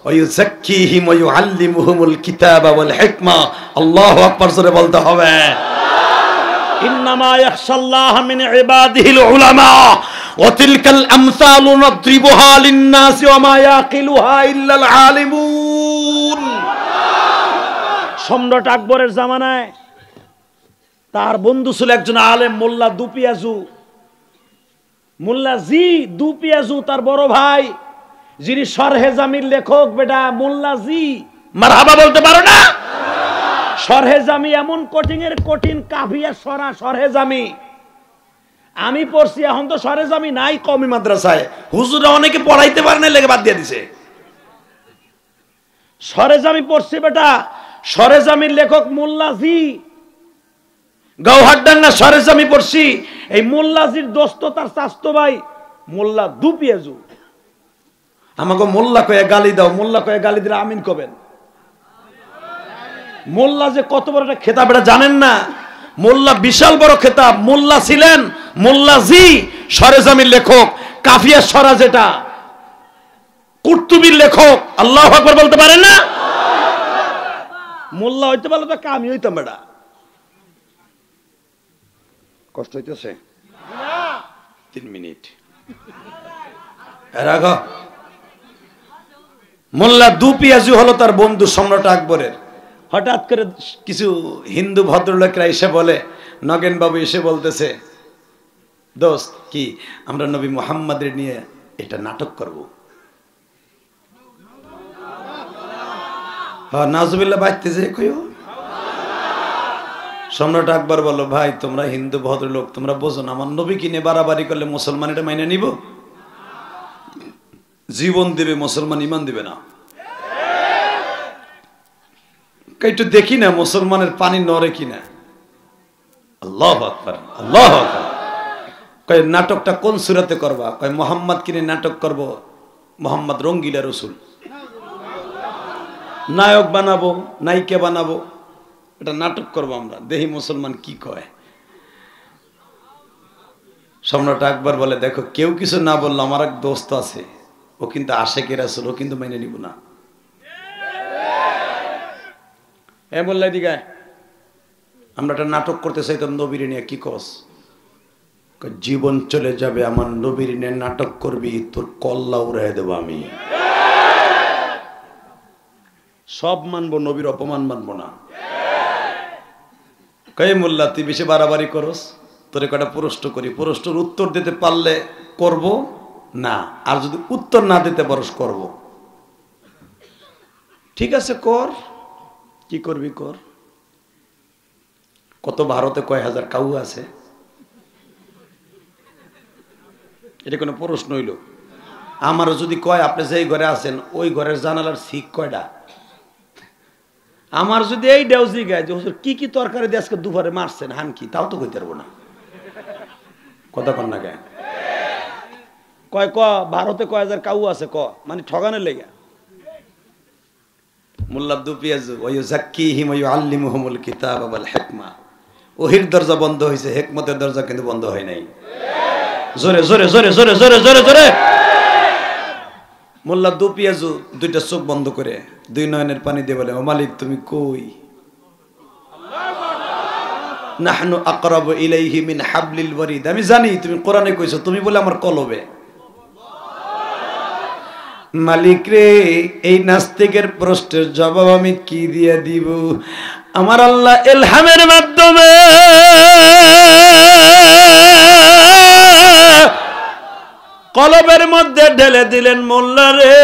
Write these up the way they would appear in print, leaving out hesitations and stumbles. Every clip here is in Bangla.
ওয়া ইউযাক্কিহিম ওয়া ইউআল্লিমুহুমুল কিতাবা ওয়াল হিকমা। আল্লাহু আকবার জোরে বলতে হবে। ইন্নামা ইয়াখশাল্লাহা মিন ইবাদিহিল উলামা ওয়া তিলকাল আমসালু নাদরিবুহা লিন-নাসি ওয়া মা ইয়াকিলুহা ইল্লাল আলিমুন। সম্রাট আকবরের জামানায় তার বন্ধু ছিল একজন আলেম মোল্লা দুপিয়াজু। মোল্লা জি দুপিয়াজু তার বড় ভাই, যিনি শরহে জামির লেখক। বেটা মোল্লা জি মারহাবা বলতে পারো না? শরহে জামি এমন কঠিন এর কঠিন কাফিয়া সরা শরহে জামি আমি পড়ছি। এখন তো শরহে জামি নাই কওমি মাদ্রাসায়, হুজুরা অনেকে পড়াইতে পারে না লেগে বাদ দিয়ে দিছে। শরহে জামি পড়ছি বেটা, শরহে জামির লেখক মোল্লা জি। গৌহারডাঙ্গা শরহে জামি পড়ছি। এই মোল্লা জির দোস্ত তার চাচতো ভাই মোল্লা দুপিয়াজু। আমাকে মোল্লা কয়ে গালি দাও, মোল্লা কয়ে গালি দিলে আমিন কবেন। মোল্লা যে কত বড় একটা খেতাব এটা জানেন না? মোল্লা বিশাল বড় খেতাব। মোল্লা ছিলেন মোল্লা জি, শরহে জামির লেখক, কাফিয়া সরা যেটা কুর্তুবীর লেখক। আল্লাহু আকবার বলতে পারেন না? মোল্লা হইতে পারলে তো আমি হইতাম বেটা। কষ্ট হইতেছে? 3 মিনিট রাখো। মোল্লা দুপিয়াজু হলো তার বন্ধু সম্রাট আকবরের। হঠাৎ করে কিছু হিন্দু ভদ্রলোকরা এসে বলে, নগেন বাবু এসে বলতেছে, দোস্ত কি আমরা নবী মুহাম্মাদের নিয়ে এটা নাটক করব? হ্যাঁ নাজুবিল্লাহ বাইতেছে কইও। সম্রাট আকবর বলল, ভাই তোমরা হিন্দু ভদ্রলোক, তোমরা বোঝো না, আমার নবী কিনে বাড়াবাড়ি করলে মুসলমান এটা মাইনে নিব? জীবন দিবে মুসলমান, ইমান দিবে না। একটু দেখি না মুসলমানের পানি নড়ে কিনা। আল্লাহু আকবার, আল্লাহু আকবার। কয় নাটকটা কোন সূরাতে করবা? কয় মুহাম্মদ কিনে নাটক করব, মুহাম্মদ রঙ্গিলা রসুল, নায়ক বানাবো, নায়িকা বানাবো, এটা নাটক করবো আমরা, দেখি মুসলমান কি কয়। সম্রাট আকবর বলে, দেখো কেউ কিছু না বললো, আমার এক দোস্ত আছে, ও কিন্তু আশেকের রাসূল, ও কিন্তু মেনে নিব না। এ বললে দিকে আমরা একটা নাটক করতে চাইতাম নবীর নিয়ে, কি কস? জীবন চলে যাবে, আমার নবীর নিয়ে নাটক করবি, তোর কল্লা উড়াই দেবো আমি। সব মানবো, নবীর অপমান মানবো না। কয়ে মোল্লা তুই বেশি বাড়াবাড়ি করস, তোরে কটা প্রশ্ন করি, প্রশ্নের উত্তর দিতে পারলে করব না, আর যদি উত্তর না দিতে পারস করব। ঠিক আছে কর, কি করবি কর। কত ভারতে কয় হাজার কাউ আছে, এটা কোনো প্রশ্ন হইল? আমারও যদি কয় আপনি যেই ঘরে আছেন ওই ঘরের জানালার শিক কয়টা, আমার যদি এই ডেউজি গায় যে হুজুর কি কি তরকারি দিয়ে আজকে দুপুরে মারছেন হান কি, তাও তো কইতে পারবো না। কথা কন না গায় কয় ক ভারতে কয় হাজার কাউ আছে, ক মানে ঠগানের লেগে। মোল্লা দুপিয়াজু ওয়া ইউযাক্কিহিম ওয়া ইউআল্লিমুহুমুল কিতাবা ওয়াল হিকমা। ওহির দরজা বন্ধ হয়েছে, হিকমতের দরজা কিন্তু বন্ধ হয় নাই। জোরে জোরে জোরে জোরে জোরে জোরে জোরে। মোল্লা দুপিয়াজু দুইটা চোখ বন্ধ করে দুই নয়নের পানি দিয়ে বলে, ও মালিক তুমি কই? নাহনু আকরাবু ইলাইহি মিন হাবলিল ওয়ারিদ। আমি জানি তুমি কোরআনে কইছো, তুমি বলে আমার কলবে। মালিক রে, এই নাস্তিকের প্রশ্নের জবাব আমি কি দিয়ে দিব? আমার আল্লাহ ইলহামের মাধ্যমে কলবের মধ্যে ঢেলে দিলেন, মোল্লা রে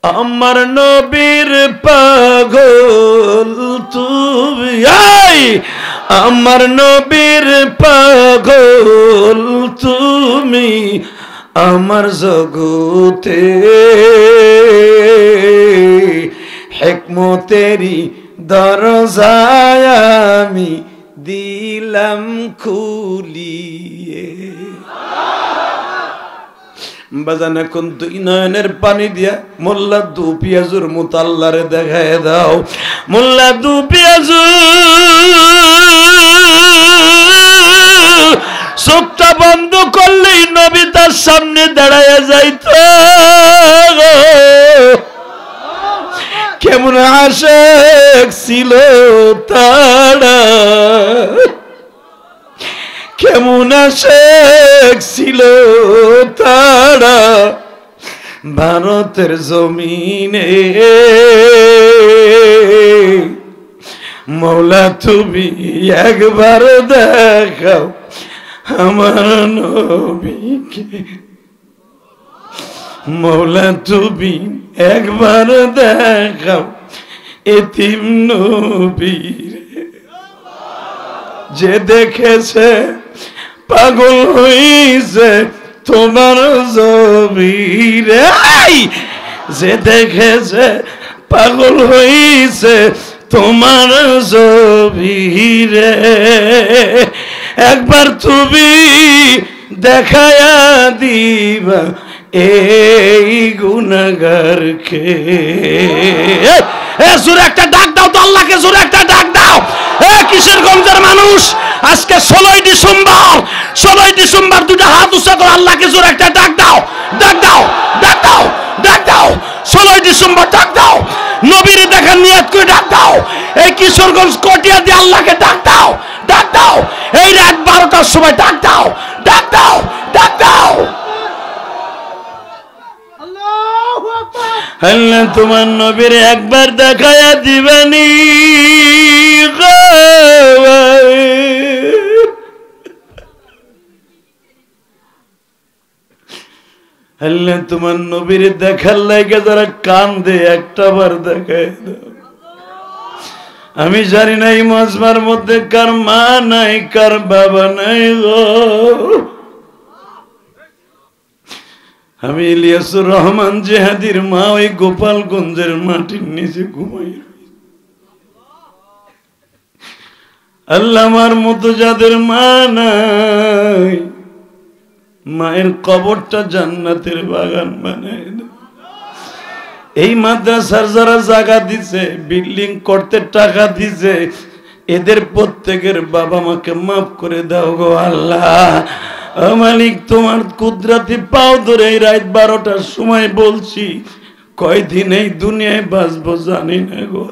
আমার নবীর পাগল তুমি, আমার নবীর পাগল তুমি, আমার জগতে হিকমতেরি দরজায় আমি দিলাম খুলিয়ে। বাজান এখন দুই নয়নের পানি দিয়া মোল্লা দুপিয়াজুর মুতাল্লারে দেখায় দাও। মোল্লা দুপিয়াজু চোখটা বন্ধ করলেই নবী তার সামনে দাঁড়ায় যাইত। কেমন আশিক ছিল তারা, কেমন আশিক ছিল তারা ভারতের জমিনে। মৌলা তুমি একবার দেখাও আমার নবীকে, মৌলা তুমি একবার দেখাও এতিম নবীরে। যে দেখেছে পাগল হইছে তোমার জমিরে, যে দেখেছে পাগল হইছে তোমার জমিরে। একবার তুমি দেখায়া দিবা এই গুনাহগারকে। জোরে একটা ডাক দাও তো আল্লাহকে, জোরে একটা ডাক দাও। কিশোরগঞ্জের মানুষ আজকে 16 ডিসেম্বর, 16 ডিসেম্বর দুটো হাত উঁচা করে আল্লাহকে জোরে একটা ডাক দাও, ডাক দাও, ডাক দাও, ডাক দাও। 16 ডিসেম্বর ডাক দাও, নবীর দেখার নিয়ত করে ডাক দাও। এই কিশোরগঞ্জ কটিয়া দিয়ে আল্লাহকে ডাক দাও, ডাক দাও। এই রাত 12টার সময় ডাক দাও, ডাক দাও, ডাক দাও। আল্লাহ তোমার নবীর একবার দেখায়া দিবেনি। আল্লাহ তোমার নবীর দেখার লাগে যারা কান্দে একটা বার দেখায় দাও। আমি জানি না এই মজমার মধ্যে কার মা নাই, কার বাবা নাই গো। আমি ইলিয়াসুর রহমান জেহাদির মা ওই গোপালগঞ্জের মাটির নিচে ঘুমাই। আল্লাহ আমার মতো যাদের মা নাই, মায়ের কবরটা জান্নাতের বাগান বানায় দাও। এই মাদ্রাসার যারা জায়গা দিছে, বিল্ডিং করতে টাকা দিছে, এদের প্রত্যেকের বাবা মাকে মাফ করে দাও গো আল্লাহ। মালিক তোমার কুদরতি পাও ধরে এই রাত 12টার সময় বলছি, কয়দিন এই দুনিয়ায় বাঁচবো জানি না গো।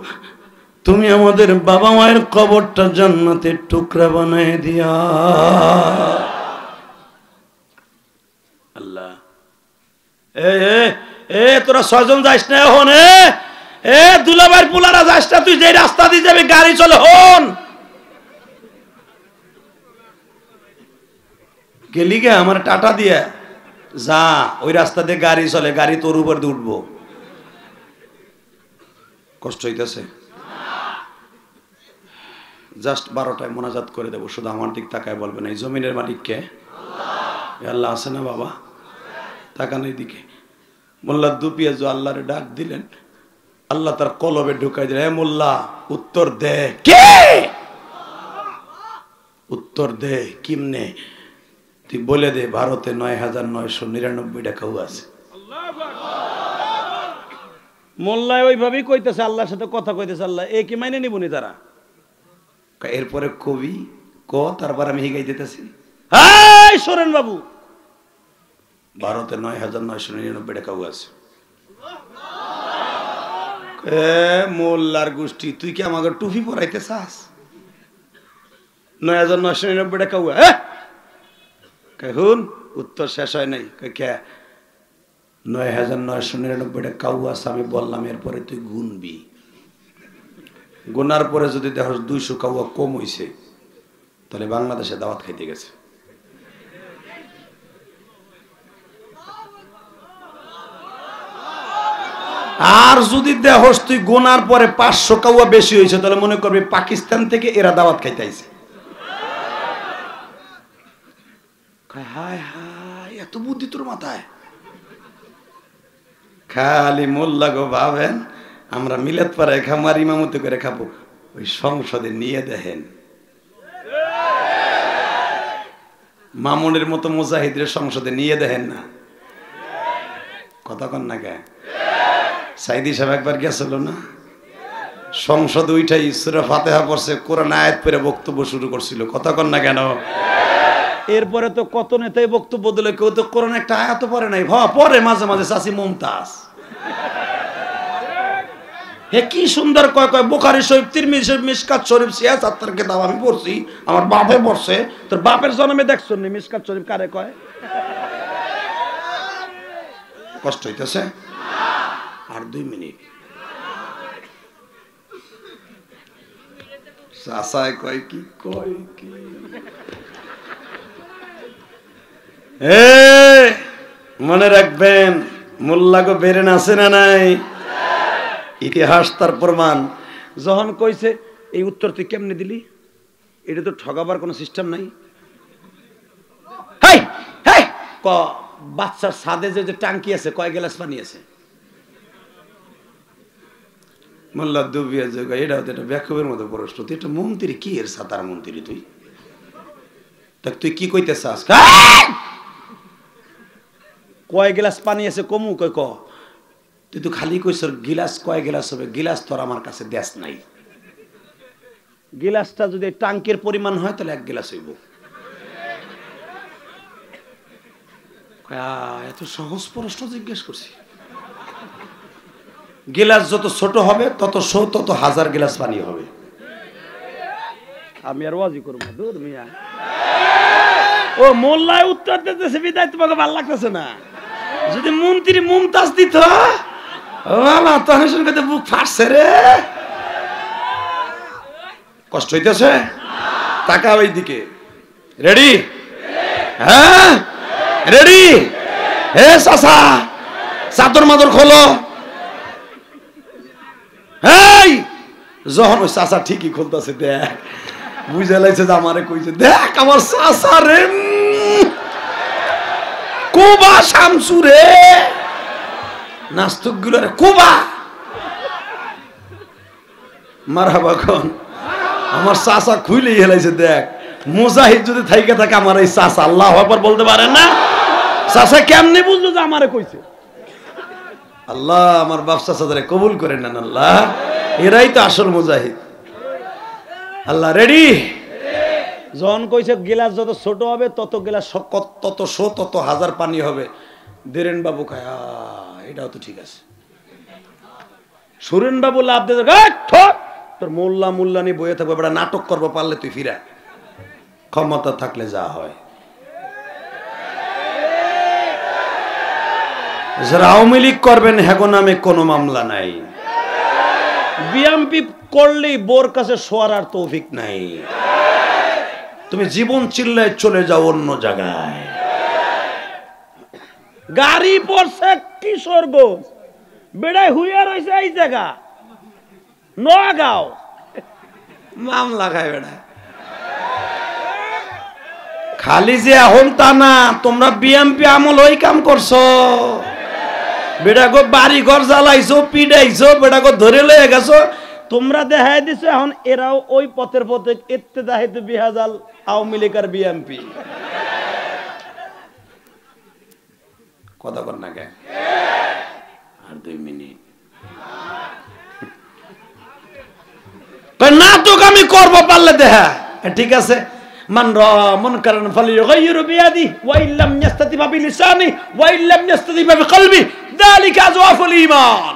তুমি আমাদের বাবা মায়ের কবরটা জান্নাতের টুকরা বানায় দিয়া আল্লাহ। তোরা 6 জন যাইস না এখন? দুলাভাইয়ের পুলারা যাইস না, তুই যে রাস্তা দিয়ে যাবি গাড়ি চলে হন গেলি গে আমার টাটা দিয়ে যা, ওই রাস্তা দিয়ে গাড়ি চলে, গাড়ি তোর উপর দিয়ে উঠবো। কষ্ট হইতেছে? জাস্ট 12টায় মোনাজাত করে দেবো, শুধু আমার দিক তাকায় বলবেন এই জমিনের মালিক কে? আল্লাহ আছে না বাবা? তাকান এই দিকে। মোল্লা দুপিয়াজ আল্লাহরে ডাক দিলেন, আল্লাহ তার কলবে ঢুকাই দিলেন, মোল্লা উত্তর দে। কে উত্তর দে? কিমনে? তুই বলে দে ভারতে 9,999টা কাউ আছে। মোল্লায় ওইভাবেই কইতেছে, আল্লাহর সাথে কথা কইতেছে। আল্লাহ এ কি মাইনে নিবনি তারা? এরপরে কবি ক, তারপর আমি হিগাই দিতেছি। শোনেন বাবু, ভারতে 9,999টা কাউ আছে। মোল্লার গোষ্ঠী, তুই কি আমাকে টুপি পরাইতে চাস? 9,999টা কাউ? হুন, উত্তর শেষ হয় নাই। 9,999টা কাউ আছে আমি বললাম, এরপরে তুই গুনবি। গোনার পরে যদি দেখো 200 কাউয়া কম হইছে, তাহলে বাংলাদেশে দাওয়াত খাইতে গেছে। আর যদি দেখোস তুই গোনার পরে 500 কাউয়া বেশি হয়েছে, তাহলে মনে করবি পাকিস্তান থেকে এরা দাওয়াত খাইতে আইছে। হায় হায়, এত বুদ্ধি তোর মাথায়? খালি মোল্লা গো ভাবেন আমরা মিলাদ পাড়ায় খামার ইমামতি করে খাবো, ওই সংসদে নিয়ে দেখেন মামুনের মতো মুজাহিদের সংসদে নিয়ে দেখেন না। কথা কন না কে? সাইদি সাহেব একবার গেছিল না সংসদে, ওইটাই সূরা ফাতিহা পড়ছে, কোরআন আয়াত পড়ে বক্তব্য শুরু করছিল। কথা কন না কেন? এরপরে তো কত নেতাই বক্তব্য দিল, কেউ তো কোরআন একটা আয়াত পড়ে নাই, পরে মাঝে মাঝে চাচি মুমতাজ। হে কি সুন্দর কয় কয় বুখারী শরীফ, তিরমিজি শরীফ, মিশকাত শরীফ, সিয়াস আত্মার কিতাব আমি পড়ছি, আমার বাপে পড়ছে। তোর বাপের জন্মে দেখছস নি মিশকাত শরীফ কারে কয়? কষ্ট হইতেছে? আর 2 মিনিট। চাচায় কয় কি কয় কি, মনে রাখবেন মোল্লাগো বেরেন আছে না নাই? ইতিহাস তার প্রমাণ। যখন কইছে এই উত্তর তুই কেমনে দিলি, এটা তো ঠগাবার কোনো সিস্টেম নাই। হাই হাই ক বাচ্চার ছাদে যে টাঙ্কি আছে কয় গ্লাস পানি আছে? মোল্লা দুবিয়া যোগা, এটা এটা ব্যাখ্যাবের মতো প্রশ্ন। তুই একটা মন্ত্রী, কি এর সাতার মন্ত্রী তুই? দেখ তুই কি কইতে চাস? কয় গ্লাস পানি আছে কমু কয় ক, তুই তো খালি কইস গিলাস কয় গ্লাস হবে, গিলাস তোর আমার কাছে দেশ নাই। গিলাসটা যদি টাঙ্কের পরিমাণ হয় তাহলে 1 গ্লাস হইব। এত সহজ প্রশ্ন জিজ্ঞেস করছি। গিলাস যত ছোট হবে তত তত 1000 গ্লাস পানি হবে। আমি আর ওয়াজি করব দূর মিয়া। ও মোল্লায় উত্তর দিতেছে বিদায় তোমাকে ভালো লাগতেছে না। যদি মন্ত্রী মুমতাজ দিত বাবা তখন শুনে বুক ফাটছে রে। কষ্ট হইতেছে? টাকা ওই দিকে রেডি? হ্যাঁ রেডি? হে চাচা চাদর মাদর খোলো। এই যখন ওই চাচা ঠিকই খুলতেছে, দেখ বুঝে লাগছে যে আমারে কইছে, দেখ আমার চাচা রে কুবা শামসু রে, নাস্তিক গুলো রে কুবা মারহাবা কোন। আমার চাচা খুইলেই হেলাইছে, দেখ মুজাহিদ যদি থাইকে থাকে আমার এই চাচা আল্লাহু আকবার বলতে পারেন না? চাচা কেমনে বুঝলো যে আমারে কইছে? আল্লাহ আমার বাপ চাচাদের কবুল করে নেন আল্লাহ, এরাই তো আসল মুজাহিদ। আল্লাহ রেডি? যখন কইছে গিলাস যত ছোট হবে তত গিলাস তত তত 1000 পানি হবে। দেরেন বাবু খায় এটাও তো ঠিক আছে। সুরেন বাবু লাভ দিয়ে তোর মোল্লা মোল্লা নিয়ে বইয়ে থাকবো, বেটা নাটক করবো পারলে তুই ফিরা, ক্ষমতা থাকলে যা হয়। যারা আওয়ামী লীগ করবেন হ্যাগো নামে কোনো মামলা নাই, বিএমপি করলেই বোর কাছে শোয়ার আর তৌফিক নাই। তুমি জীবন চিল্লায় চলে যাও অন্য জায়গায়। গাড়ি পড়ছে কিশোরগঞ্জ, বেড়ায় হুইয়া রয়েছে এই জায়গা নোয়াগাঁও, মামলা খায় বেড়ায়। খালি যে এখন তা না, তোমরা বিএমপি আমল ওই কাম করছো। বেড়াগো বাড়ি ঘর জ্বালাইছো, পিডাইছো, বেড়াগো ধরে লয়ে গেছো, তোমরা দেখাই দিছো। এখন এরাও ওই পথের পথে ইত্তেদাহিদ বিহাজাল আওয়ামী লীগ আর বিএমপি। কথা বল না কে? আর 2 মিনিট। নাটক আমি করবো পারলে দেখা ঠিক আছে। মান রাআ মুনকারান ফালিয়ুগাইয়িরু বিয়াদিহি ওয়া ইল্লাম ইয়াস্তাতি বিলিসানিহি ওয়া ইল্লাম ইয়াস্তাতি বিকলবি যালিকা আযওয়াফুল ঈমান।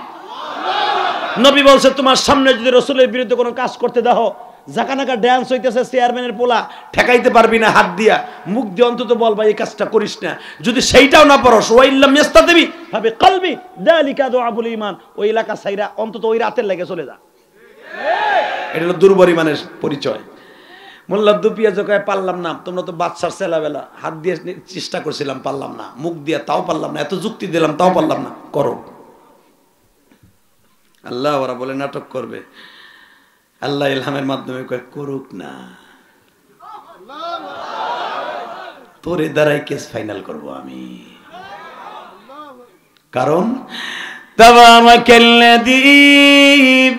নবী বলছে তোমার সামনে যদি রাসূলের বিরুদ্ধে কোনো কাজ করতে দাও, জাকানাকা ড্যান্স হইতেছে চেয়ারম্যানের পোলা, ঠেকাইতে পারবি না হাত দিয়া, মুখ দিয়ে অন্তত বলবা এই কাজটা করিস না। যদি সেইটাও না পারস, ওয়া ইল্লাম ইয়াস্তাতি বিকলবি যালিকা আযওয়াফুল ঈমান, ওই এলাকা ছাইরা অন্তত ওই রাতের লাগে চলে যা। এটা হলো দুর্বল ঈমানের পরিচয়। মোল্লা দুপিয়া জোকায় পারলাম না, তোমরা তো বাদশার ছেলেবেলা, হাত দিয়ে চেষ্টা করছিলাম পারলাম না, মুখ দিয়ে তাও পারলাম না, এত যুক্তি দিলাম তাও পারলাম না, করো। আল্লাহ ওরা বলে নাটক করবে, আল্লাহ ইলহামের মাধ্যমে কয় করুক না, তোরে দ্বারাই কেস ফাইনাল করব আমি। কারণ তাবারাকাল্লাযী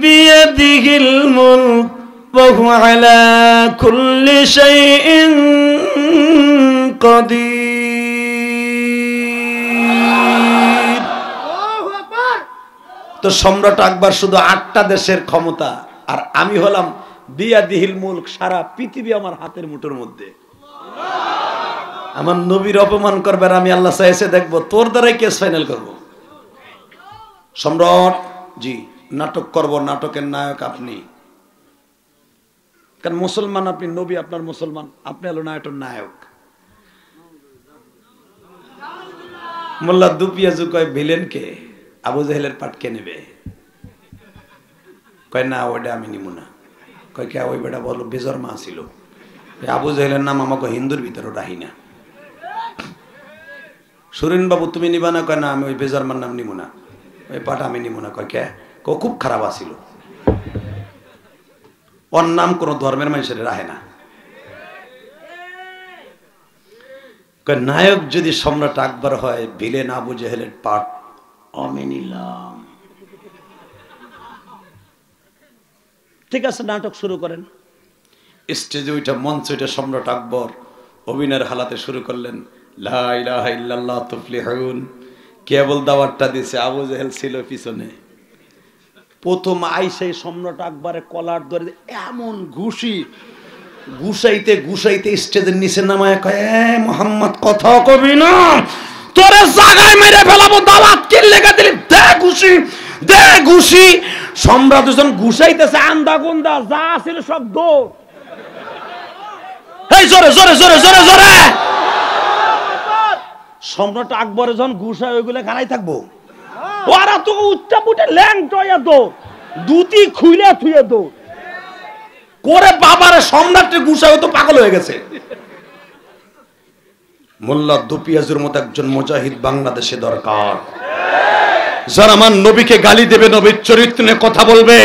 বিয়াদিহিল মুলক وهو على كل شيء قدير। তো সম্রাট আকবর শুধু 8টা দেশের ক্ষমতা, আর আমি হলাম বিয়াদিহিল মুলক, সারা পৃথিবী আমার হাতের মুঠোর মধ্যে। আমার নবীর অপমান করবার আমি আল্লাহ চাইছে দেখবো, তোর দ্বারাই কেস ফাইনাল করব। সম্রাট জি, নাটক করব, নাটকের নায়ক আপনি। কারণ মুসলমান আপনি, নবী আপনার মুসলমান, আপনি হলো নায়কের নায়ক। মোল্লা দুপিয়াজু কয় ভিলেন কে? আবু জাহেলের পাট কে নেবে? কয় না ওইটা আমি নিব না। কয় কে? ওই বেটা বলো বেজরমা ছিল। আবু জাহেলের নাম আমাকে হিন্দুর ভিতরে রাহি না। সুরেন বাবু তুমি নিবা না? কয় না আমি ওই বেজরমার নাম নিব না, ওই পাট আমি নিব না। কয় কে? খুব খারাপ আছিল, ওর নাম কোন ধর্মের মানুষের রাহে না। নায়ক যদি সম্রাট আকবর হয়, ভিলেন আবু জাহেলের পাট আমি নিলাম। ঠিক আছে, নাটক শুরু করেন। স্টেজে ওইটা মঞ্চ, ওইটা সম্রাট আকবর অভিনয়ের হালাতে শুরু করলেন। লা ইলাহা ইল্লাল্লাহ তুফলিহুন। কেবল দাওয়াতটা দিছে, আবু জাহেল ছিল পিছনে। প্রথম আইসাই সম্রাট আকবরের কলার ধরে এমন ঘুষি, ঘুষাইতে ঘুষাইতে স্টেজের নিচে নামায় কয়, মোহাম্মদ কথা কবি না, তোরে জায়গায় মেরে ফেলাবো, দাওয়াত কি লেগে দিলি, দে ঘুষি, দে ঘুষি। সম্রাট যখন ঘুষাইতেছে, আন্দা গুন্দা যা ছিল সব দৌড়। এই জোরে জোরে জোরে জোরে জোরে। সম্রাট আকবরের যখন ঘুষায় ওইগুলো গানাই থাকবো, ওরা তো উচ্চা পুটে ল্যাংটয়া দৌড়, দুটি খুইলে থুয়ে দৌড় করে বাবারে সম্রাটের গুসায় তো পাগল হয়ে গেছে। মোল্লা দুপিয়াজুর মতো একজন মুজাহিদ বাংলাদেশে দরকার, যারা আমার নবীকে গালি দেবে, নবীর চরিত্র নিয়ে কথা বলবে,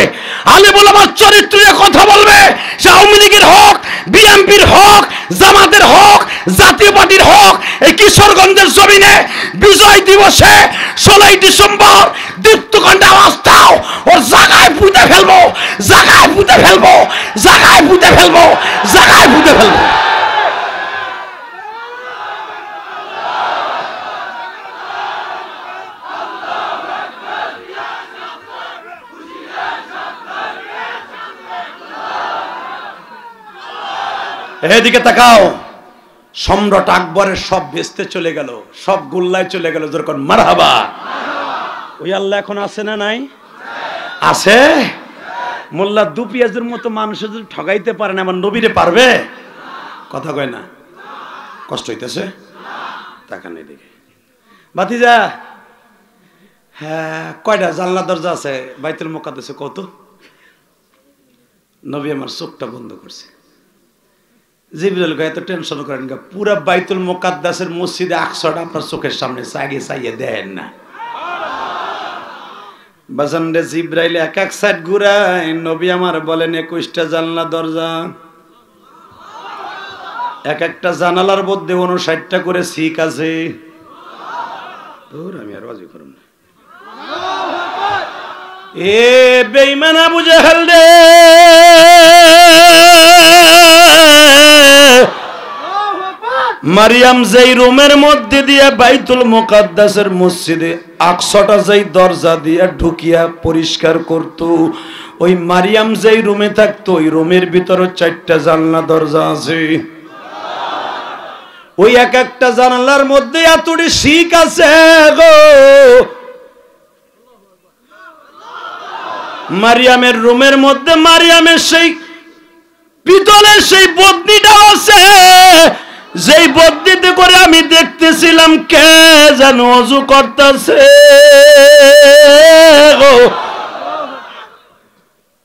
আলেমুল আমার চরিত্র নিয়ে কথা বলবে। সে আওয়ামী লীগের হোক, বিএনপির হোক, জামাতের হোক, জাতীয় পার্টির হোক। এই কিশোরগঞ্জের জমিনে বিজয় দিবসে 16 ডিসেম্বর দীপ্তকণ্ঠে আওয়াজ দাও, ওর জায়গায় পুঁতে ফেলবো, জায়গায় পুঁতে ফেলবো, জায়গায় পুঁতে ফেলবো, জায়গায় পুঁতে ফেলবো। এদিকে তাকাও, সম্রাট আকবরের সব ভেস্তে চলে গেল, সব গুল্লায় চলে গেল। যেরকম মারহাবা। ওই আল্লাহ এখন আছে না নাই? আছে। মোল্লা দুপিয়াজের মতো মানুষ যদি ঠগাইতে পারে না, আমার নবীরে পারবে? কথা কয় না, কষ্ট হইতেছে। তাকান এদিকে ভাতিজা। হ্যাঁ, কয়টা জানলা দরজা আছে বাইতুল মুকাদ্দাসে? কত? নবী আমার চোখটা বন্ধ করছে। জিবরাইল কয় এত টেনশন করেন না, পুরা বাইতুল মুকাদ্দাসের মসজিদে আকসাটা আপনার চোখের সামনে চাইয়ে চাইয়ে দেন না। বাজান রে, জিবরাইল এক এক সাইড ঘুরায়, নবী আমার বলেন 21টা জানলা দরজা, এক একটা জানালার মধ্যে 59টা করে শিক আছে। আমি আর বাজি করব না। এ বেঈমান আবু জাহেল রে, মারিয়াম যেই রুমের মধ্যে দিয়ে বাইতুল মুকাদ্দাসের মসজিদে আকসাটা যেই দরজা দিয়ে ঢুকিয়া পরিষ্কার করত, ওই মারিয়াম যেই রুমে থাকতো ওই রুমের ভিতরে 4টা জানলা দরজা আছে। ওই এক একটা জানালার মধ্যে এতটি শিক আছে গো। মারিয়ামের রুমের মধ্যে মারিয়ামের সেই পিতলের সেই বদনিটা আছে, যেই বদনিতে করে আমি দেখতেছিলাম কে যেন ওযু করতেছে।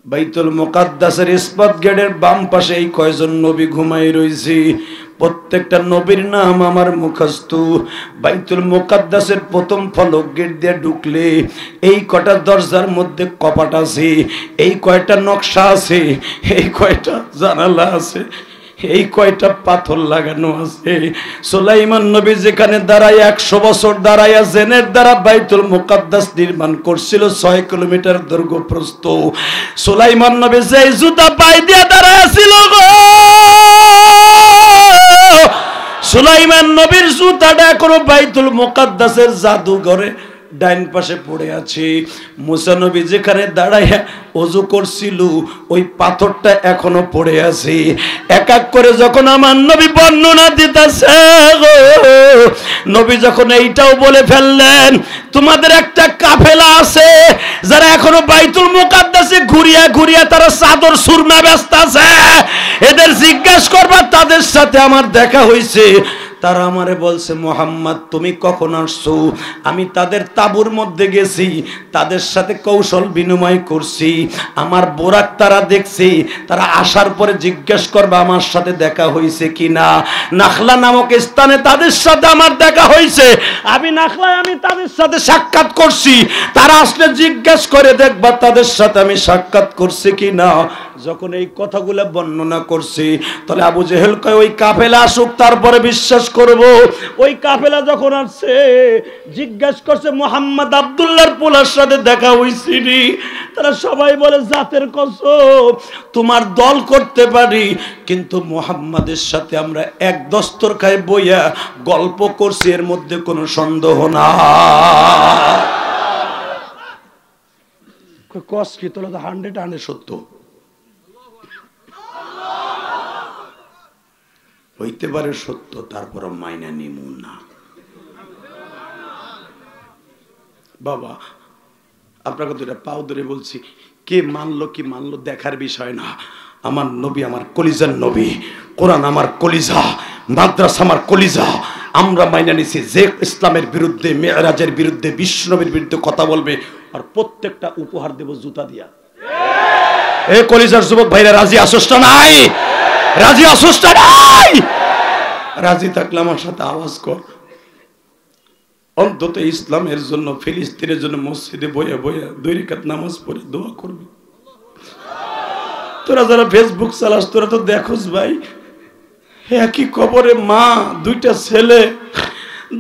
বাইতুল মুকাদ্দাসের ইসবাত গেটের বাম পাশে এই কয়জন নবী ঘুমাই রইছে, প্রত্যেকটা নবীর নাম আমার মুখস্থ। বাইতুল মুকাদ্দাসের প্রথম ফলক গেট দিয়ে ঢুকলে এই কয়টা দরজার মধ্যে কপাট আছে, এই কয়টা নকশা আছে, এই কয়টা জানালা আছে, এই কয়টা পাথর লাগানো আছে। সুলাইমান নবী যেখানে দাঁড়ায় 100 বছর দাঁড়ায় জেনের দ্বারা বাইতুল মুকাদ্দাস নির্মাণ করছিল, 6 কিলোমিটার দৈর্ঘ্য প্রস্থ। সুলাইমান নবী যেই জুতা পায়ে দিয়ে দাঁড়ায় ছিল গো, সুলাইমান নবীর জুতাটা এখনো বাইতুল মুকাদ্দাসের জাদুঘরে ডাইন পাশে পড়ে আছে। মুসা নবী যেখানে দাঁড়াইয়া ওযু করছিল ওই পাথরটা এখনো পড়ে আছে। এক এক করে যখন আমার নবী বর্ণনা দিতেছে গো, নবী যখন এইটাও বলে ফেললেন, তোমাদের একটা কাফেলা আছে যারা এখনো বাইতুল মুকাদ্দাসে ঘুরিয়া ঘুরিয়া তারা চাদর সুরমা ব্যস্ত আছে, এদের জিজ্ঞাসা করবা তাদের সাথে আমার দেখা হয়েছে। তারা আমারে বলছে, মুহাম্মদ তুমি কখন আসছো? আমি তাদের তাঁবুর মধ্যে গেছি, তাদের সাথে কৌশল বিনিময় করছি, আমার বোরাক তারা দেখছি, তারা আসার পরে জিজ্ঞেস করবে আমার সাথে দেখা হয়েছে কিনা। নাখলা নামক স্থানে তাদের সাথে আমার দেখা হয়েছে, আমি নাখলায় আমি তাদের সাথে সাক্ষাৎ করছি, তারা আসলে জিজ্ঞেস করে দেখবা তাদের সাথে আমি সাক্ষাৎ করছি কিনা। যখন এই কথাগুলো বর্ণনা করছি, তাহলে আবু জেহেল কয় ওই কাফেলা আসুক তারপরে বিশ্বাস করব। ওই কাফেলা যখন আসছে জিজ্ঞাসা করছে, মুহাম্মদ আব্দুল্লাহর পোলার সাথে দেখা হইছে নি? তারা সবাই বলে, জাতের কসম তোমার দল করতে পারি, কিন্তু মুহাম্মাদের সাথে আমরা এক দস্তরখায় বইয়া গল্প করছি, এর মধ্যে কোনো সন্দেহ না। কস কি তোলা তো 100 সত্য হইতে পারে, সত্য, তারপর মাইনা নিমু না। বাবা আপনাকে দুটা পাও ধরে বলছি, কে মানলো কি মানলো দেখার বিষয় না। আমার নবী আমার কলিজার নবী, কোরআন আমার কলিজা, মাদ্রাসা আমার কলিজা। আমরা মাইনা নিছি যে ইসলামের বিরুদ্ধে, মেরাজের বিরুদ্ধে, বিশ্বনবীর বিরুদ্ধে কথা বলবে আর প্রত্যেকটা উপহার দেব জুতা দিয়া। এ কলিজার যুবক ভাইরা রাজি আসোসটা নাই? রাজি আসোসটা নাই? রাজি থাকলে আমার সাথে আওয়াজ কর। অন্তত ইসলামের জন্য, ফিলিস্তিনের জন্য মসজিদে বইয়া বইয়া 2 রাকাত নামাজ পড়ে দোয়া করবি। তোরা যারা ফেসবুক চালাস তোরা তো দেখোস ভাই, একই কবরে মা 2টা ছেলে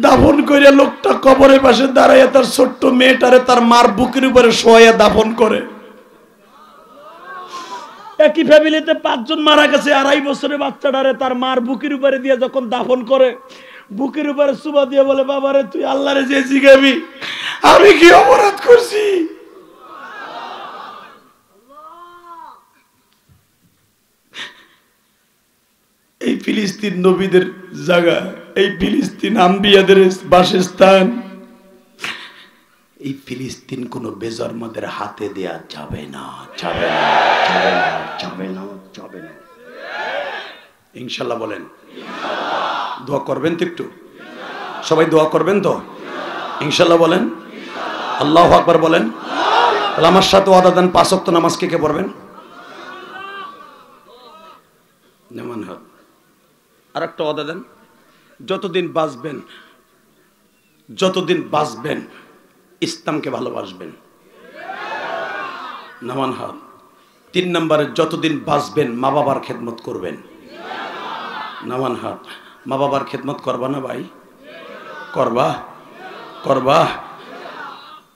দাফন করে, লোকটা কবরের পাশে দাঁড়াইয়া তার ছোট্ট মেয়েটারে তার মার বুকের উপরে শোয়া দাফন করে। একই ফ্যামিলিতে 5 জন মারা গেছে, 2.5 বছরের বাচ্চাটারে তার মার বুকের উপরে দিয়ে যখন দাফন করে, বুকের উপরে সুবা দিয়ে বলে, বাবারে তুই আল্লাহরে যে জিগাবি আমি কি অপরাধ করছি। এই ফিলিস্তিন নবীদের জায়গা, এই ফিলিস্তিন আম্বিয়াদের বাসস্থান, এই ফিলিস্তিন কোন বেজন্মাদের হাতে দেয়া যাবে না, যাবে না, যাবে না, যাবে না, যাবে না। ইনশাআল্লাহ বলেন। দোয়া করবেন তো একটু, সবাই দোয়া করবেন তো ইনশাআল্লাহ বলেন। আল্লাহু আকবার বলেন। তাহলে আমার সাথে ওয়াদা দেন 5 ওয়াক্ত নামাজ কে কে পড়বেন? যেমন হাত। আর একটা ওয়াদা দেন, যতদিন বাঁচবেন ইসলামকে ভালোবাসবেন। নামান হাত। 3 নম্বরে যতদিন বাঁচবেন মা বাবার খেদমত করবেন। নামান হাত। মা বাবার খেদমত করবা না ভাই? করবা।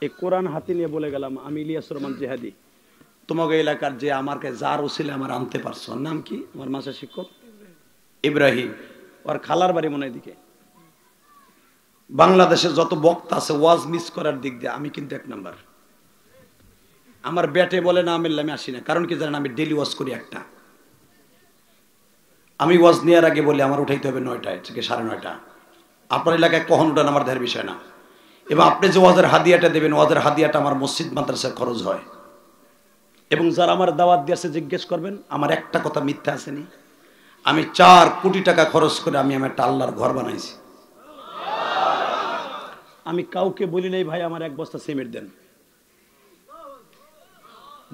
এই কোরআন হাতে নিয়ে বলে গেলাম, আমি ইলিয়াস রহমান জিহাদি, তোমাকে এলাকার যে আমাকে যার ওসিলে আমার আনতে পারছো, নাম কি আমার মাসা শিক্ষক ইব্রাহিম, ওর খালার বাড়ি মনে দিকে। বাংলাদেশে যত বক্তা আছে ওয়াজ মিস করার দিক দিয়ে আমি কিন্তু 1 নাম্বার। আমার ব্যাটে বলে না আমি আসি না, কারণ কি জানেন, আমি ডেলি ওয়াজ করি একটা। আমি ওয়াজ নেওয়ার আগে বলি আমার উঠাইতে হবে 9টায় থেকে 9:30। আপনার এলাকায় কখন উঠান আমার দেহের বিষয় না। এবং আপনি যে ওয়াজের হাদিয়াটা দেবেন, ওয়াজের হাদিয়াটা আমার মসজিদ মাদ্রাসায় খরচ হয়। এবং যারা আমার দাওয়াত দিয়েছে জিজ্ঞেস করবেন, আমার একটা কথা মিথ্যা আসেনি। আমি 4 কোটি টাকা খরচ করে আমি একটা আল্লাহর ঘর বানাইছি। আমি কাউকে বলি নাই ভাই আমার 1 বস্তা সিমেন্ট দেন।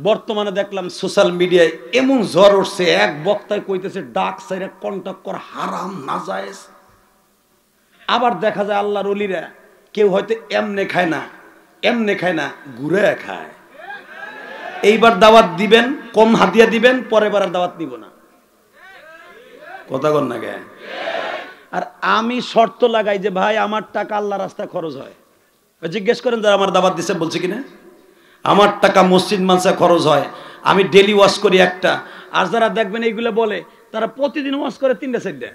বর্তমানে দেখলাম সোশ্যাল মিডিয়ায় এমন জ্বর উঠছে, এক বক্তায় কইতেছে ডাক সাইরা কন্টাক্ট কর হারাম নাজায়েজ। আবার দেখা যায় আল্লাহর ওলিরা কেউ হয়তো এমনে খায় না ঘুরে খায়। এইবার দাওয়াত দিবেন, কম হাদিয়া দিবেন, পরের বার দাওয়াত নিব না। কথা কন না গে? আর আমি শর্ত লাগাই যে ভাই আমার টাকা আল্লাহ রাস্তায় খরচ হয়। জিজ্ঞেস করেন যারা আমার দাওয়াত দিচ্ছে বলছে কিনা, আমার টাকা মসজিদ মানসা খরচ হয়, আমি ডেলি ওয়াশ করি একটা। আর যারা দেখবেন এইগুলো বলে তারা প্রতিদিন ওয়াশ করে 3টা-4টা।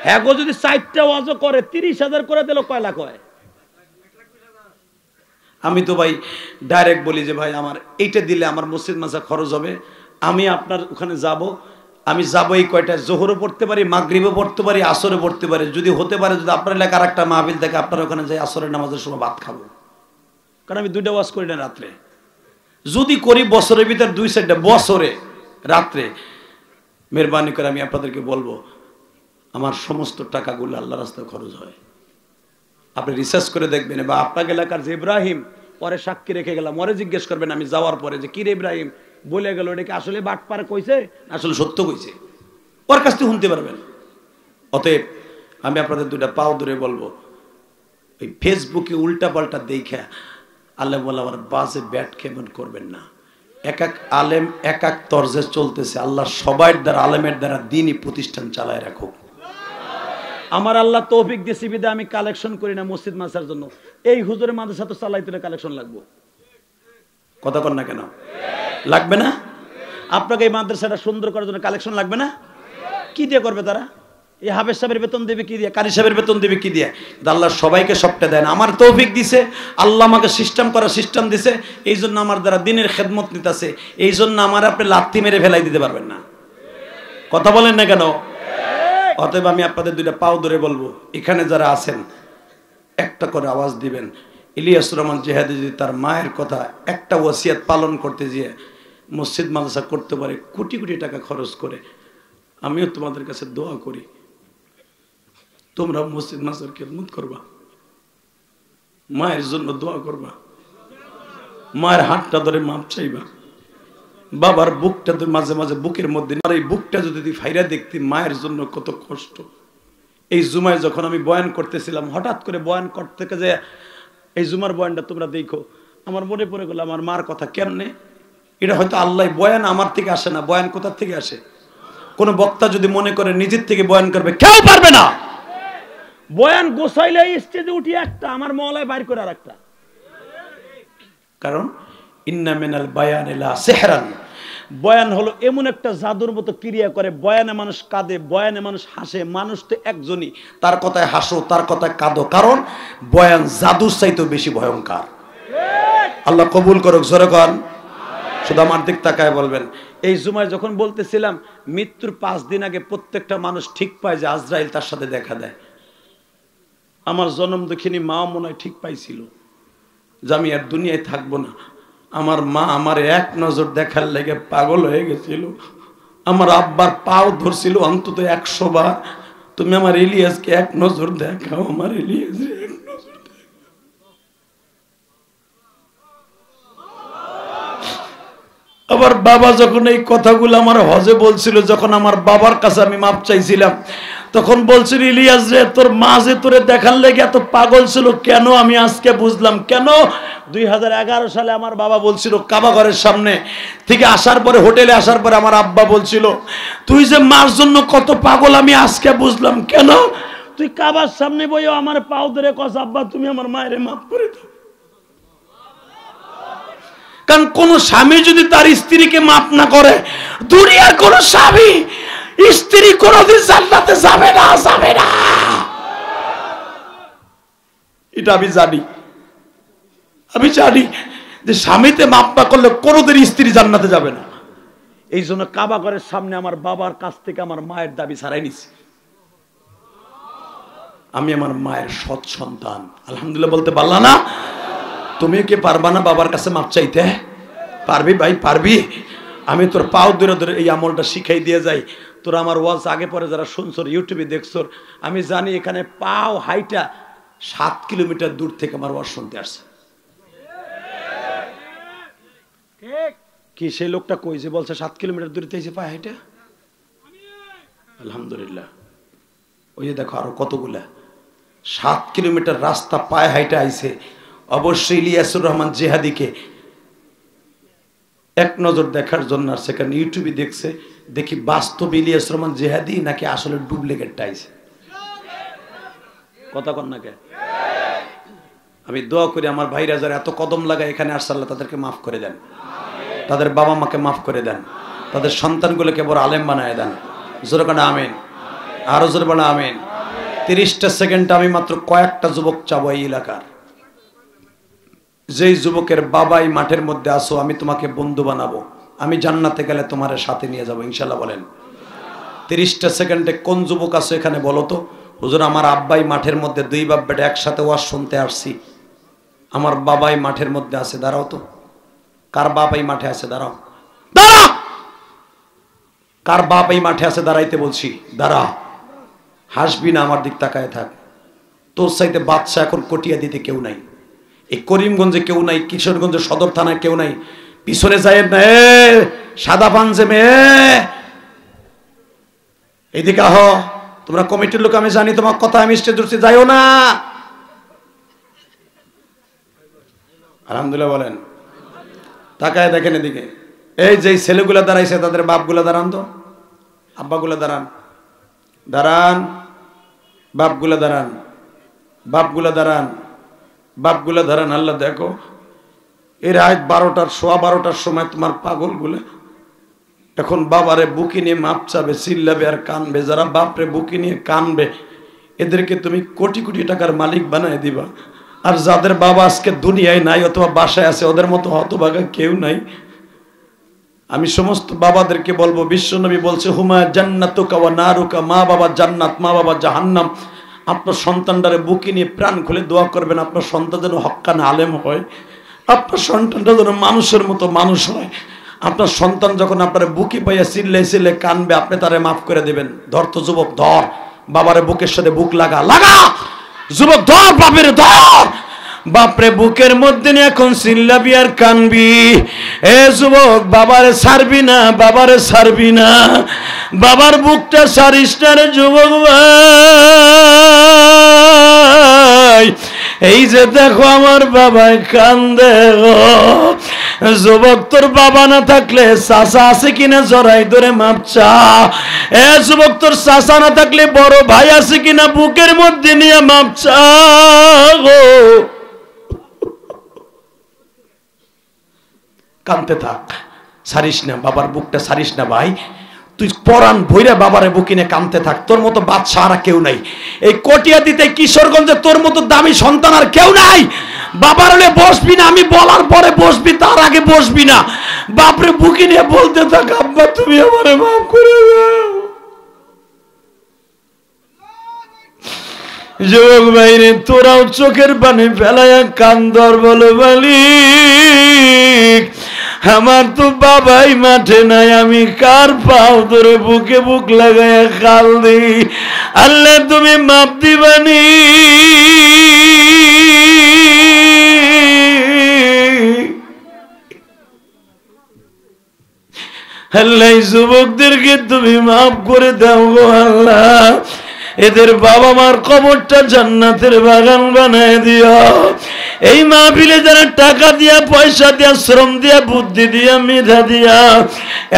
হ্যাঁ গো, যদি 4টা ওয়াজও করে 30,000 করে দিল কয় লাখ হয়? আমি তো ভাই ডাইরেক্ট বলি যে ভাই আমার এইটা দিলে আমার মসজিদ মাসা খরচ হবে, আমি আপনার ওখানে যাব, আমি যাবো এই কয়টা, জোহরও পড়তে পারি, মাগরিবও পড়তে পারি, আসরে পড়তে পারি, যদি হতে পারে যদি আপনার এলাকার একটা মাহফিল থাকে আপনার ওখানে যাই আসরের নামাজের সময় ভাত খাবো, কারণ আমি 2টা ওয়াজ করি না রাত্রে, যদি করি বছরের ভিতর 2-4টা বছরে রাত্রে, মেহরবানি করে আমি আপনাদেরকে বলবো আমার সমস্ত টাকাগুলো আল্লাহ রাস্তায় খরচ হয়। আপনি রিসার্চ করে দেখবেন, বা আপনার এলাকার যে ইব্রাহিম পরে সাক্ষী রেখে গেলাম, ওরে জিজ্ঞেস করবেন আমি যাওয়ার পরে যে কি রে ইব্রাহিম বলে গেল, এটা কি আসলে বাটপার কইছে আসলে সত্য কইছে, ওর কাছ থেকে শুনতে পারবেন। অতএব আমি আপনাদের 2টা পাও ধরে বলবো, ওই ফেসবুকে উল্টা পাল্টা দেখা আল্লাহ বলে আমার বাজে ব্যাট কেমন করবেন না। এক এক আলেম এক এক তরজে চলতেছে, আল্লাহ সবার দ্বারা আলেমের দ্বারা দিনই প্রতিষ্ঠান চালায় রাখুক। আমার আল্লাহ তৌফিক দিয়েছে বিদে আমি কালেকশন করি না মসজিদ মাসার জন্য, এই হুজুরের মাদ্রাসা তো চালাইতে কালেকশন লাগবো, কথা কর না কেন লাগবে না? আপনাকে এই মাদ্রাসাটা সুন্দর করার জন্য কালেকশন লাগবে না? কি দিয়ে করবে তারা? এই হাফেজ সাহেবের বেতন দেবে কি দিয়ে, কারি সাহেবের বেতন দেবে কি দিয়ে? আল্লাহ সবাইকে সবটা দেয় না, আমার তৌফিক দিছে, আল্লাহ আমাকে সিস্টেম করার সিস্টেম দিছে, এই জন্য আমার দ্বারা দিনের খেদমত নিতেছে, এই জন্য আমার আপনি লাথি মেরে ফেলাই দিতে পারবেন না, কথা বলেন না কেন? অতএব আমি আপনাদের 2টা পাও ধরে বলবো, এখানে যারা আছেন একটা করে আওয়াজ দিবেন, ইলিয়াসুর রহমান জিহাদি যদি তার মায়ের কথা একটা ওসিয়াত পালন করতে গিয়ে মসজিদ মাদ্রাসা করতে পারে কোটি কোটি টাকা খরচ করে, আমিও তোমাদের কাছে দোয়া করি তোমরা মসজিদ মাদ্রাসার খেদমত করবা, মায়ের জন্য দোয়া করবা, মায়ের হাতটা ধরে মাপ চাইবা, বাবার বুকটা তো মাঝে মাঝে বুকের মধ্যে, আর এই বুকটা যদি ফাইরা দেখতে মায়ের জন্য কত কষ্ট। এই জুমায় যখন আমি বয়ান করতেছিলাম, হঠাৎ করে বয়ান করতে যে এই জুমার বয়ানটা তোমরা দেখো, আমার মনে পড়ে গেল আমার মার কথা। কেমনে? এটা হয়তো আল্লাহ, বয়ান আমার থেকে আসে না, বয়ান কোথা থেকে আসে? কোন বক্তা যদি মনে করে নিজের থেকে বয়ান করবে, কেউ পারবে না। বয়ান গোছাইলে স্টেজে উঠি একটা, আমার মহলায় বাইর করে আর একটা, কারণ ইন্না মিনাল বায়ানি লা সিহরান, বয়ান হলো এমন একটা জাদুর মতো ক্রিয়া করে, বয়ানে মানুষ কাঁদে, বয়ানে মানুষ হাসে, মানুষ তো একজনই, তার কথায় হাসো তার কথায় কাঁদো, কারণ বয়ান জাদুর চাইতেও বেশি ভয়ঙ্কর। আল্লাহ কবুল করুক, জোরে কর। শুধু আমার দিক তাকায় বলবেন, এই জুমায় যখন বলতেছিলাম মৃত্যুর 5 দিন আগে প্রত্যেকটা মানুষ ঠিক পায় যে আজরাইল তার সাথে দেখা দেয়, আমার জন্ম দেখিনি মা মনে হয় ঠিক পাইছিল যে আমি আর দুনিয়ায় থাকবো না। আমার মা আমার এক নজর দেখার লেগে পাগল হয়ে গেছিল, আমার আব্বার পাও ধরছিল অন্তত 100 বার, তুমি আমার ইলিয়াসকে এক নজর দেখাও, আমার ইলিয়াস এক নজর দেখাও। আবার বাবা যখন এই কথাগুলো আমার হজে বলছিল, যখন আমার বাবার কাছে আমি মাপ চাইছিলাম, তখন বলছিল ইলিয়াস রে তোর মা যে তোরে দেখার লেগে এত পাগল ছিল কেন, আমি আজকে বুঝলাম কেন। 2011 সালে আমার বাবা বলছিল কাবা ঘরের সামনে থেকে আসার পরে, হোটেলে আসার পরে আমার আব্বা বলছিল তুই যে মার জন্য কত পাগল, আমি আজকে বুঝলাম কেন। তুই কাবার সামনে বইও আমার পাও ধরে কস আব্বা তুমি আমার মায়ের মাফ করে দাও। কারণ কোন স্বামী যদি তার স্ত্রীকে মাফ না করে, দুনিয়ার কোন স্বামী স্ত্রী কোনদিন জান্নাতে যাবে না, যাবে না। এটা আমি জানি, আমি জানি যে স্বামীতে মাপ না করলে কোনদিন স্ত্রী জান্নাতে যাবে না। এই জন্য কাবা ঘরের সামনে আমার বাবার কাছ থেকে আমার মায়ের দাবি ছাড়াই নিছি। আমি আমার মায়ের সৎ সন্তান, আলহামদুলিল্লাহ বলতে পারলা না? তুমি কি পারবা না বাবার কাছে মাপ চাইতে? পারবি ভাই, পারবি। আমি তোর পাও ধরে ধরে এই আমলটা শিখাই দিয়ে যাই। তোর আমার ওয়াজ আগে পরে যারা শুনছর, ইউটিউবে দেখছর, আমি জানি এখানে পাও হাইটা 7 কিলোমিটার দূর থেকে আমার ওয়াজ শুনতে আসছে। কি সেই লোকটা কই যে বলছে 7 কিলোমিটার দূরে থেকে পায়ে হাইটা? আলহামদুলিল্লাহ। ওই যে দেখো আরো কতগুলা 7 কিলোমিটার রাস্তা পায়ে হাইটা আইছে। অবশ্যই ইলিয়াসুর রহমান জিহাদিকে এক নজর দেখার জন্য আর সেখানে ইউটিউবে দেখছে, দেখি বাস্তব ইলিয়াসুর রহমান জিহাদি নাকি আসলে ডুপ্লিকেটটা আইছে। কথা কন না কে? আমি দোয়া করি আমার ভাইরা যারা এত কদম লাগায় এখানে আসছে, আল্লাহ তাদেরকে মাফ করে দেন, তাদের বাবা মাকে মাফ করে দেন, তাদের সন্তানগুলোকে বড় আলেম বানায় দেন। জোরে কানা আমিন, আরো জোরে বানা আমিন। 30টা সেকেন্ড আমি মাত্র কয়েকটা যুবক চাবো এই এলাকার যেই যুবকের বাবাই মাঠের মধ্যে আসো, আমি তোমাকে বন্ধু বানাবো, আমি জান্নাতে গেলে তোমার সাথে নিয়ে যাবো ইনশাল্লাহ বলেন। 30টা সেকেন্ডে কোন যুবক আছো এখানে বলো তো, হুজুর আমার আব্বাই মাঠের মধ্যে, দুই বাপ বেটা একসাথে ওয়াজ শুনতে আসছি, আমার বাবাই মাঠের মধ্যে আছে। দাঁড়াও তো, কার বাপ এই মাঠে আছে? দাঁড়াও, দাঁড়া, কার বাপ এই মাঠে আছে? দাঁড়াইতে বলছি, দাঁড়া, হাসবি না, আমার দিক তাকায় থাক। তোর চাইতে বাদশা এখন কটিয়া দিতে কেউ নাই, এই করিমগঞ্জে কেউ নাই, কিশোরগঞ্জে সদর থানায় কেউ নাই। পিছনে যায় না, সাদা পাঞ্জে মেয়ে এদিকে আহ, তোমরা কমিটির লোক, আমি জানি তোমার কথা, আমি স্টেজ উঠছি, যাইও না। আলহামদুলিল্লাহ বলেন। তাকায় দেখেন এদিকে, এই যে ছেলেগুলা দাঁড়াইছে তাদের বাপগুলা দাঁড়ান তো, আব্বাগুলা দাঁড়ান, দাঁড়ান, বাপগুলা দাঁড়ান, বাপগুলা দাঁড়ান, বাপগুলা দাঁড়ান। আল্লাহ দেখো, এই রাত 12টার, সোয়া 12টার সময় তোমার পাগলগুলা এখন বাবারে বুকি নিয়ে মাপ চাবে, চিল্লাবে আর কানবে। যারা বাপরে বুকি নিয়ে কানবে এদেরকে তুমি কোটি কোটি টাকার মালিক বানায় দিবা। আর যাদের বাবা আজকে দুনিয়ায় নাই অথবা বাসায় আছে, ওদের মতো হতভাগা কেউ নাই। আমি সমস্ত বাবাদেরকে বলবো, বিশ্বনবী বলছে, হুমা জান্নাতুকা ওয়া নারুকা, মা বাবা জান্নাত, মা বাবা জাহান্নাম। আপনার সন্তানটারে বুকি নিয়ে প্রাণ খুলে দোয়া করবেন, আপনার সন্তান যেন হক্কানা আলেম হয়, আপনার সন্তানটা যেন মানুষের মতো মানুষ হয়। আপনার সন্তান যখন আপনার বুকি পাইয়া চিল্লে চিল্লে কানবে, আপনি তারে মাফ করে দেবেন। ধর তো যুবক, ধর, বাবারে বুকের সাথে বুক লাগা, লাগা যুবক, ধর বাপের, ধর বাপরে বুকের মধ্যে নিয়ে এখন চিল্লাবি আর কানবি। এ যুবক, বাবারে ছাড়বি না, বাবারে ছাড়বি না, বাবার বুকটা ছাড়িস না রে যুবক ভাই। এই যে দেখো আমার বাবাই কান্দে গো। যুবক, তোর বাবা না থাকলে চাচা আছে কিনা জড়াই ধরে মাপ চা। এ যুবক, তোর চাচা না থাকলে বড় ভাই আছে কিনা বুকের মধ্যে নিয়ে মাপ চা গো। কানতে থাক, ছাড়িস না, বাবার বুকটা ছাড়িস না ভাই। তুই পরাণ ভইরা বাবারে বুকে নিয়ে কানতে থাক। তোর মতো বাদশা আর কেউ নাই এই কটিয়া দিতে, কিশোরগঞ্জে তোর মতো দামি সন্তান আর কেউ নাই। বাবার হলে বসবি না, আমি বলার পরে বসবি, তার আগে বসবি না। বাপরে বুকে নিয়ে বলতে থাক, আব্বা তুমি আমারে মাফ করে দাও। যুবক ভাইরে, তোরাও চোখের পানি ফেলায়া কান্দর, বলো মালিক আমার তো বাবাই মাঠে নাই, আমি কার পাও ধরে বুকে বুক লাগাইয়া কাল দিই। আল্লাহ তুমি মাপ দিবানি। আল্লাহ যুবকদেরকে তুমি মাফ করে দাও গো আল্লাহ। এদের বাবা মার কবরটা জান্নাতের বাগান বানায় দিও। এই মাহফিলে যারা টাকা দিয়া, পয়সা দিয়া, শ্রম দিয়া, বুদ্ধি দিয়া, মেধা দিয়া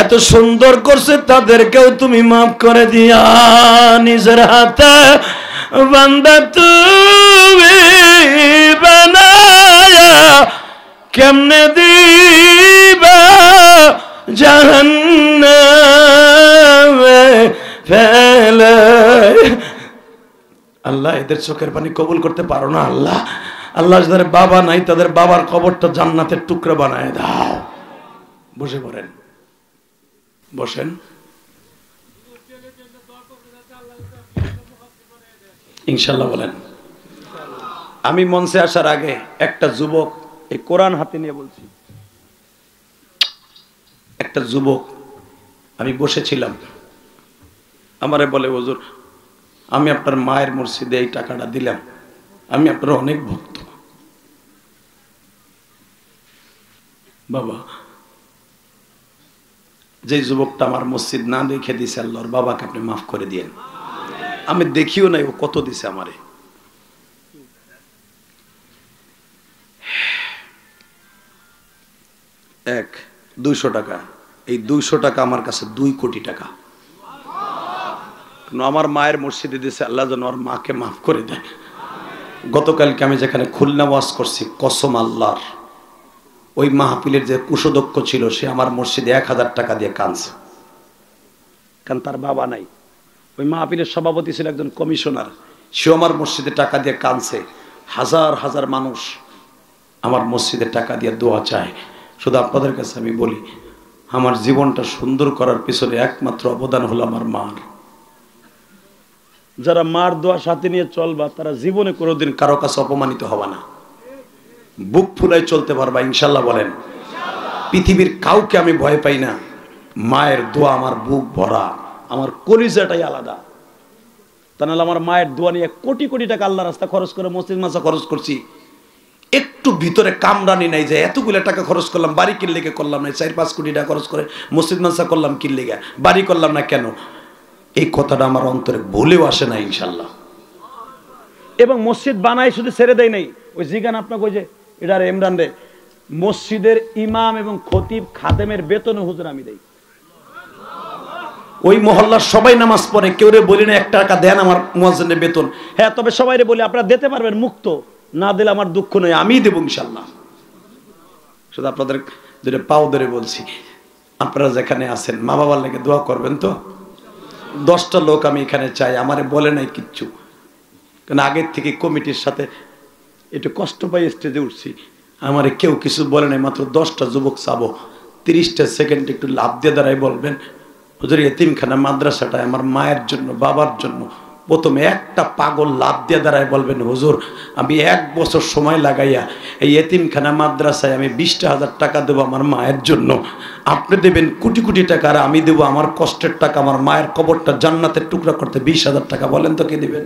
এত সুন্দর করছে, তাদেরকেও তুমি মাফ করে দিয়া। নিজের হাতে বান্দা তুমি বানায়া কেমনে দিবা জাহান্নামে ফেলে। আল্লাহ এদের চোখের পানি কবুল করতে পারো না আল্লাহ। আল্লাহ যাদের বাবা নাই তাদের বাবার কবরটা জান্নাতের টুকরা বানায় দাও। বসে পড়েন, বসেন। ইনশাল্লাহ বলেন। আমি মঞ্চে আসার আগে একটা যুবক, এই কোরআন হাতে নিয়ে বলছি, একটা যুবক, আমি বসেছিলাম, আমারে বলে, হুজুর আমি আপনার মায়ের মসজিদে এই টাকাটা দিলাম, আমি আপনার অনেক ভক্ত। বাবা, যে যুবকটা আমার মসজিদ না দেখে দিছে, আল্লাহর বাবাকে আপনি মাফ করে দিয়েন। আমি দেখিও নাই ও কত দিছে আমারে। এক 200 টাকা, এই 200 টাকা আমার কাছে 2 কোটি টাকা। আমার মায়ের মসজিদে দিছে, আল্লাহ যেন ওর মাকে মাফ করে দেয়। গতকালকে আমি যেখানে খুলনা ওয়াজ করছি, কসম আল্লাহর, ওই মাহফিলের যে কুশোদক্ষ ছিল সে আমার মসজিদে 1000 টাকা দিয়ে কাঁদছে, কারণ তার বাবা নাই। ওই মাহফিলের সভাপতি ছিল একজন কমিশনার, সে আমার মসজিদে টাকা দিয়ে কাঁদছে। হাজার হাজার মানুষ আমার মসজিদে টাকা দিয়ে দোয়া চায়। শুধু আপনাদের কাছে আমি বলি, আমার জীবনটা সুন্দর করার পিছনে একমাত্র অবদান হলো আমার মার। যারা মার দোয়া সাথে নিয়ে চলবা তারা জীবনে কোনোদিন কারো কাছে অপমানিত হবে না, বুক ফুলাই চলতে পারবা ইনশাল্লাহ। বলেন পৃথিবীর কাউকে আমি ভয় পাই না, মায়ের দোয়া আমার বুক ভরা, আমার কলিজাটাই আলাদা। তা নাহলে আমার মায়ের দোয়া নিয়ে কোটি কোটি টাকা আল্লাহ রাস্তা খরচ করে মসজিদ মাসা খরচ করছি, একটু ভিতরে কামরানি নাই যে এতগুলো টাকা খরচ করলাম, বাড়ি কিনলে করলাম না, 4-5 কোটি টাকা খরচ করে মসজিদ মাসা করলাম, কিনলে বাড়ি করলাম না কেন, এই কথাটা আমার অন্তরে ভুলেও আসে না ইনশাল্লাহ। এবং মসজিদ বানাই শুধু ছেড়ে দেয় নাই, ওই জিগান আপনাকে ওই যে এটার ইমরান রে, মসজিদের ইমাম এবং খতিব খাদেমের বেতন হুজুর আমি দেই। ওই মহল্লার সবাই নামাজ পড়ে, কেউ রে বলি না 1 টাকা দেন আমার মুয়াজ্জিনের বেতন। হ্যাঁ, তবে সবাই রে বলি আপনারা দিতে পারবেন মুক্ত, না দিলে আমার দুঃখ নয়, আমি দেবো ইনশাল্লাহ। শুধু আপনাদের ধরে পাও ধরে বলছি, আপনারা যেখানে আছেন মা বাবার লেগে দোয়া করবেন তো। 10টা লোক আমি এখানে চাই, আমারে বলে নাই কিচ্ছু, কারণ আগের থেকে কমিটির সাথে একটু কষ্ট পাই স্টেজে উঠছি, আমারে কেউ কিছু বলে নাই। মাত্র 10টা যুবক চাবো, 30টা সেকেন্ড একটু লাভ দিয়ে দাঁড়াই বলবেন, হুজুর এতিমখানা মাদ্রাসাটায় আমার মায়ের জন্য বাবার জন্য প্রথমে একটা পাগল লাভ দিয়ে দাঁড়ায় বলবেন, হুজুর আমি 1 বছর সময় লাগাইয়া এই এতিমখানা মাদ্রাসায় আমি 20,000 টাকা দেবো আমার মায়ের জন্য, আপনি দেবেন কোটি কোটি টাকা, আর আমি দেবো আমার কষ্টের টাকা, আমার মায়ের কবরটা জান্নাতের টুকরা করতে 20,000 টাকা। বলেন তো কে দেবেন?